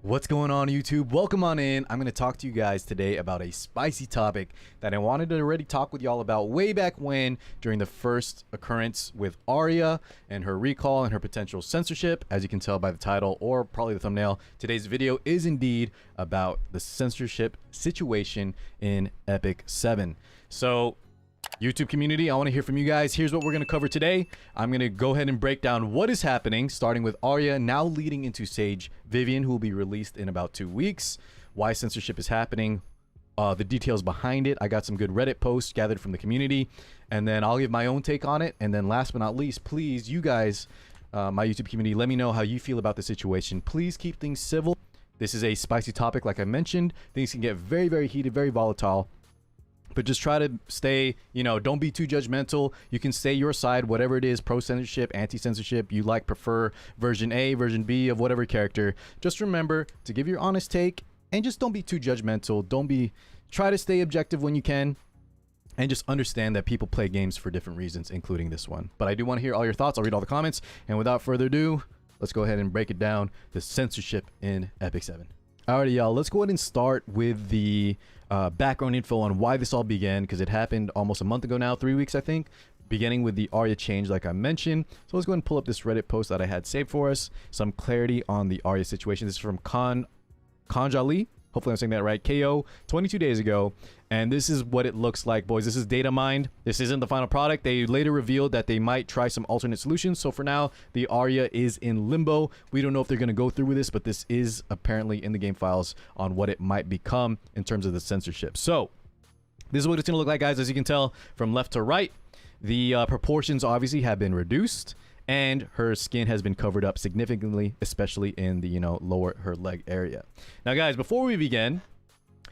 What's going on, YouTube? Welcome on in. I'm going to talk to you guys today about a spicy topic that I wanted to already talk with y'all about way back when, during the first occurrence with Arya and her recall and her potential censorship. As you can tell by the title or probably the thumbnail, today's video is indeed about the censorship situation in Epic 7. So YouTube community, I want to hear from you guys. Here's what we're going to cover today. I'm going to go ahead and break down what is happening, starting with Arya, now leading into Sage Vivian, who will be released in about 2 weeks, why censorship is happening, the details behind it. I got some good Reddit posts gathered from the community, and then I'll give my own take on it. And then last but not least, please, you guys, my YouTube community, let me know how you feel about the situation. Please keep things civil. This is a spicy topic, like I mentioned. Things can get very, very heated, very volatile. But just try to stay, don't be too judgmental. You can say your side, whatever it is, pro-censorship, anti-censorship, you like, prefer version A, version B of whatever character. Just remember to give your honest take and just don't be too judgmental. Try to stay objective when you can. And just understand that people play games for different reasons, including this one. But I do want to hear all your thoughts. I'll read all the comments. And without further ado, let's go ahead and break it down. The censorship in Epic 7. Alrighty, y'all, let's go ahead and start with the background info on why this all began, because it happened almost a month ago now, 3 weeks, I think, beginning with the Arya change, like I mentioned. So let's go ahead and pull up this Reddit post that I had saved for us. Some clarity on the Arya situation. This is from Kanjali. Hopefully I'm saying that right. KO 22 days ago. And this is what it looks like, boys. This is data mined. This isn't the final product. They later revealed that they might try some alternate solutions. So for now, the Arya is in limbo. We don't know if they're going to go through with this, but this is apparently in the game files on what it might become in terms of the censorship. So this is what it's going to look like, guys. As you can tell from left to right, the proportions obviously have been reduced. And her skin has been covered up significantly, especially in the, lower her leg area. Now, guys, before we begin,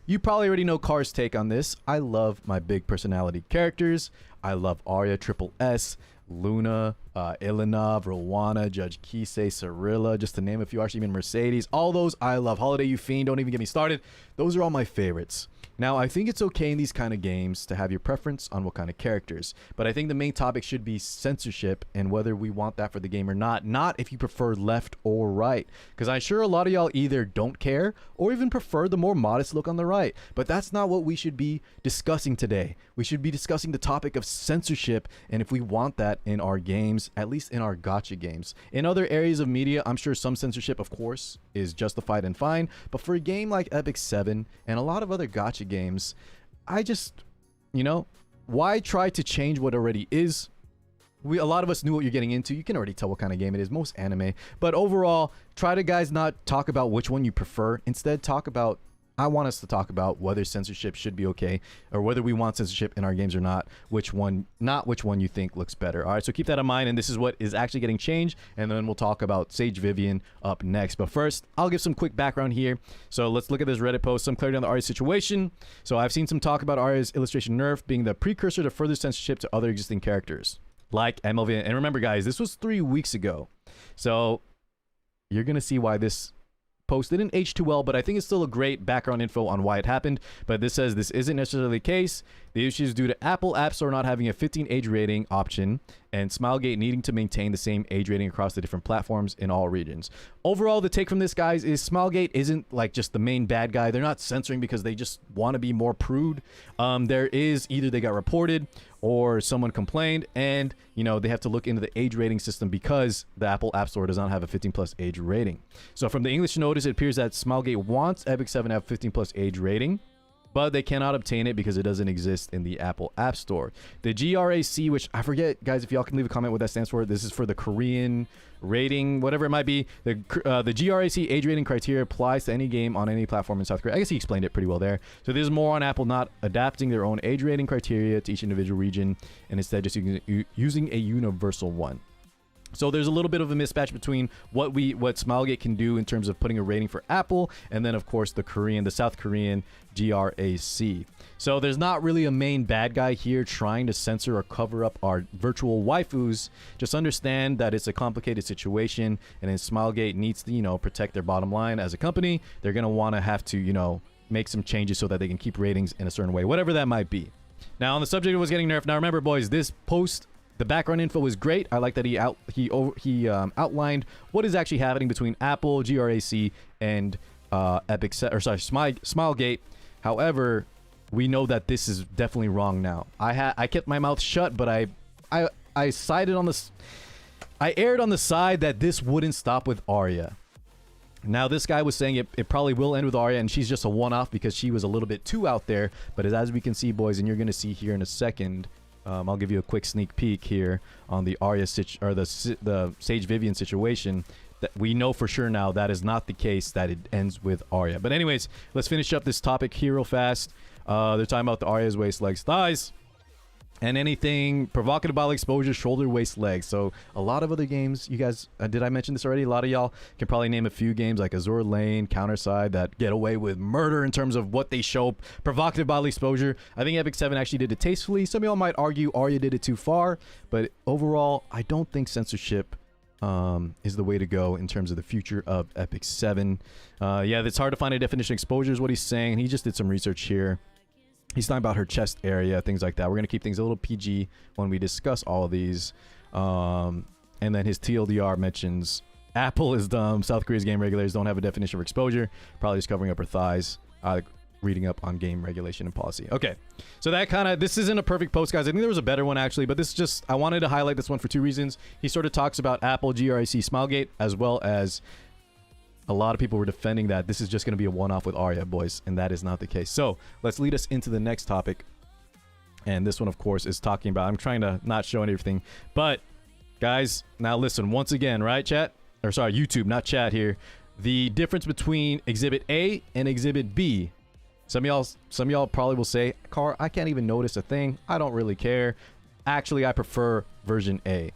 you probably already know Car's take on this. I love my big personality characters. I love Arya, Triple S, Luna, Ilinov, Rowana, Judge Kisei, Cirilla, just to name a few, actually even Mercedes. All those I love. Holiday, you fiend, don't even get me started. Those are all my favorites. Now, I think it's okay in these kind of games to have your preference on what kind of characters, but I think the main topic should be censorship and whether we want that for the game or not if you prefer left or right, because I'm sure a lot of y'all either don't care or even prefer the more modest look on the right, but that's not what we should be discussing today. We should be discussing the topic of censorship and if we want that in our games, at least in our gacha games. In other areas of media, I'm sure some censorship, of course, is justified and fine, but for a game like Epic 7 and a lot of other gacha games, I just, why try to change what already is? A lot of us knew what you're getting into. You can already tell what kind of game it is, most anime. But overall, try to, guys, not talk about which one you prefer. Instead, I want us to talk about whether censorship should be okay or whether we want censorship in our games or not, which one you think looks better. All right, so keep that in mind, and this is what is actually getting changed, and then we'll talk about Sage Vivian up next. But first, I'll give some quick background here. So let's look at this Reddit post, some clarity on the Arya situation. So I've seen some talk about Arya's illustration nerf being the precursor to further censorship to other existing characters, like MLV. And remember, guys, this was 3 weeks ago. So you're going to see why this post didn't age too well, but I think it's still a great background info on why it happened. But this says this isn't necessarily the case. The issue is due to Apple App Store not having a 15 age rating option and Smilegate needing to maintain the same age rating across the different platforms in all regions. Overall, the take from this, guys, is Smilegate isn't like just the main bad guy. They're not censoring because they just want to be more prude. There is either they got reported or someone complained, and they have to look into the age rating system because the Apple App Store does not have a 15+ age rating. So from the English notice, it appears that Smilegate wants Epic 7 to have 15+ age rating, but they cannot obtain it because it doesn't exist in the Apple App Store. The GRAC, which I forget, guys, if y'all can leave a comment what that stands for. This is for the Korean rating, whatever it might be. The GRAC age rating criteria applies to any game on any platform in South Korea. I guess he explained it pretty well there. So this is more on Apple not adapting their own age rating criteria to each individual region and instead just using a universal one. So there's a little bit of a mismatch between what Smilegate can do in terms of putting a rating for Apple and then, of course, the South Korean GRAC. So there's not really a main bad guy here trying to censor or cover up our virtual waifus. Just understand that it's a complicated situation, and then Smilegate needs to, protect their bottom line as a company. They're going to want to have to, make some changes so that they can keep ratings in a certain way, whatever that might be. Now, on the subject of what's getting nerfed, now remember, boys, this post, the background info is great. I like that he outlined what is actually happening between Apple, GRAC, and Smilegate. However, we know that this is definitely wrong now. I kept my mouth shut, but I sided on the I erred on the side that this wouldn't stop with Arya. Now, this guy was saying it probably will end with Arya, and she's just a one-off because she was a little bit too out there. But as we can see, boys, and you're going to see here in a second, I'll give you a quick sneak peek here on the Arya the Sage Vivian situation. That we know for sure now that is not the case, that it ends with Arya. But anyways, let's finish up this topic here real fast. They're talking about the Arya's waist, legs, thighs, and anything provocative body exposure, shoulder, waist, legs. So a lot of other games, you guys, did I mention this already? A lot of y'all can probably name a few games like Azure Lane, Counterside that get away with murder in terms of what they show, provocative bodily exposure. I think Epic 7 actually did it tastefully. Some of y'all might argue Arya did it too far, but overall, I don't think censorship is the way to go in terms of the future of Epic 7. Yeah, it's hard to find a definition of exposure is what he's saying. He just did some research here. He's talking about her chest area, things like that. We're going to keep things a little PG when we discuss all of these. And then his TLDR mentions Apple is dumb. South Korea's game regulators don't have a definition of exposure. Probably just covering up her thighs. Reading up on game regulation and policy. Okay, so that kind of, this isn't a perfect post, guys. I think there was a better one actually, but this just, I wanted to highlight this one for two reasons. He sort of talks about Apple, GRIC, Smilegate, as well as a lot of people were defending that this is just going to be a one-off with Arya, boys, and that is not the case. So let's lead us into the next topic. And this one, of course, is talking about, I'm trying to not show everything, but guys, now listen, once again, right, chat? Or sorry, YouTube, not chat here. The difference between Exhibit A and Exhibit B. Some of y'all probably will say, Car, I can't even notice a thing. I don't really care. Actually, I prefer version A.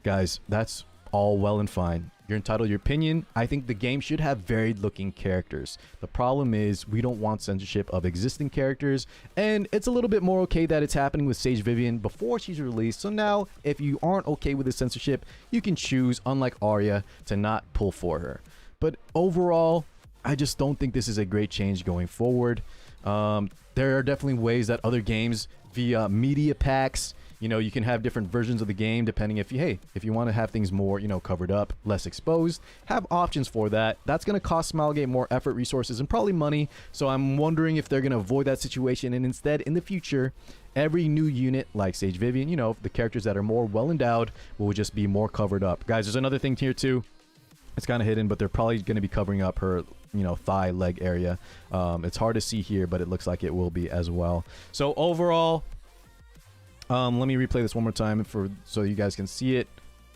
Guys, that's all well and fine. You're entitled to your opinion. I think the game should have varied looking characters. The problem is we don't want censorship of existing characters, and it's a little bit more okay that it's happening with Sage Vivian before she's released. So now, if you aren't okay with the censorship, you can choose, unlike Arya, to not pull for her. But overall, I just don't think this is a great change going forward. There are definitely ways that other games via media packs, you know, you can have different versions of the game depending if you want to have things more, you know, covered up, less exposed, have options for that. That's going to cost Smilegate more effort, resources, and probably money. So I'm wondering if they're going to avoid that situation and instead in the future, every new unit like Sage Vivian, you know, the characters that are more well endowed will just be more covered up. Guys, there's another thing here too. It's kind of hidden, but they're probably going to be covering up her, you know, thigh, leg area. It's hard to see here, but it looks like it will be as well. So overall, let me replay this one more time so you guys can see it.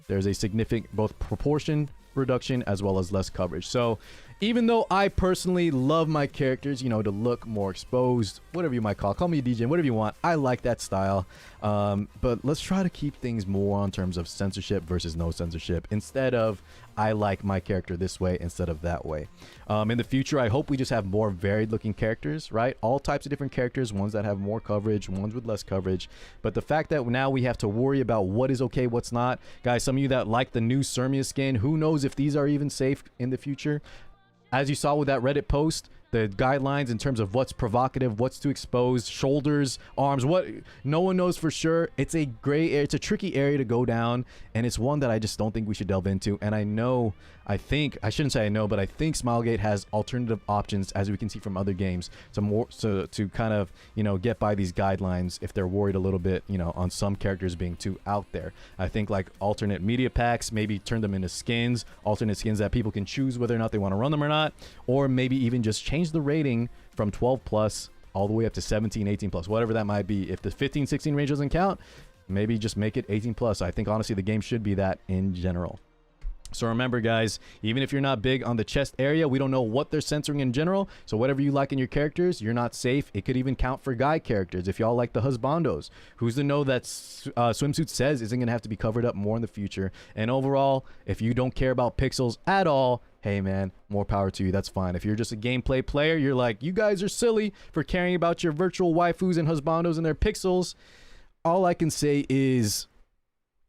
There's a significant both proportion reduction as well as less coverage. So even though I personally love my characters, you know, to look more exposed, whatever you might call me a DJ, whatever you want, I like that style. But let's try to keep things more on terms of censorship versus no censorship instead of I like my character this way instead of that way. In the future, I hope we just have more varied looking characters, right? All types of different characters, ones that have more coverage, ones with less coverage. But the fact that now we have to worry about what is okay, what's not. Guys, some of you that like the new Cermia skin, who knows if these are even safe in the future? As you saw with that Reddit post, the guidelines in terms of what's provocative, what's too exposed, shoulders, arms, what no one knows for sure. It's a gray area, it's a tricky area to go down, and it's one that I just don't think we should delve into. And I think I shouldn't say I know, but I think Smilegate has alternative options, as we can see from other games, to kind of, you know, get by these guidelines if they're worried a little bit, you know, on some characters being too out there. I think like alternate media packs, maybe turn them into skins, alternate skins that people can choose whether or not they want to run them or not, or maybe even just change the rating from 12 plus all the way up to 17, 18 plus, whatever that might be. If the 15, 16 range doesn't count, maybe just make it 18 plus. I think honestly the game should be that in general. So remember, guys, even if you're not big on the chest area, we don't know what they're censoring in general. So whatever you like in your characters, you're not safe. It could even count for guy characters. If y'all like the husbandos, who's to know that Swimsuit says isn't going to have to be covered up more in the future. And overall, if you don't care about pixels at all, hey man, more power to you. That's fine. If you're just a gameplay player, you're like, you guys are silly for caring about your virtual waifus and husbandos and their pixels. All I can say is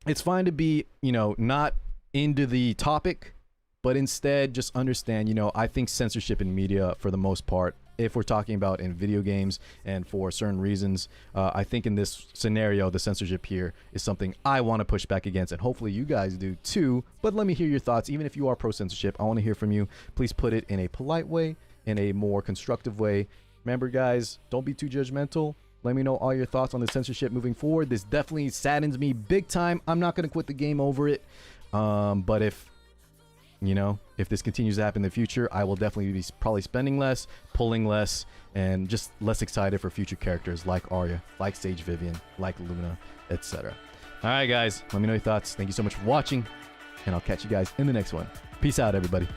it's fine to be, you know, not into the topic, but instead just understand, you know, I think censorship in media for the most part, if we're talking about in video games and for certain reasons, I think in this scenario, the censorship here is something I want to push back against, and hopefully you guys do too. But let me hear your thoughts. Even if you are pro censorship, I want to hear from you. Please put it in a polite way, in a more constructive way. Remember, guys, don't be too judgmental. Let me know all your thoughts on the censorship moving forward. This definitely saddens me big time. I'm not going to quit the game over it. But if this continues to happen in the future, I will definitely be probably spending less, pulling less, and just less excited for future characters like Arya, like Sage Vivian, like Luna, etc. All right, guys, let me know your thoughts. Thank you so much for watching, and I'll catch you guys in the next one. Peace out, everybody.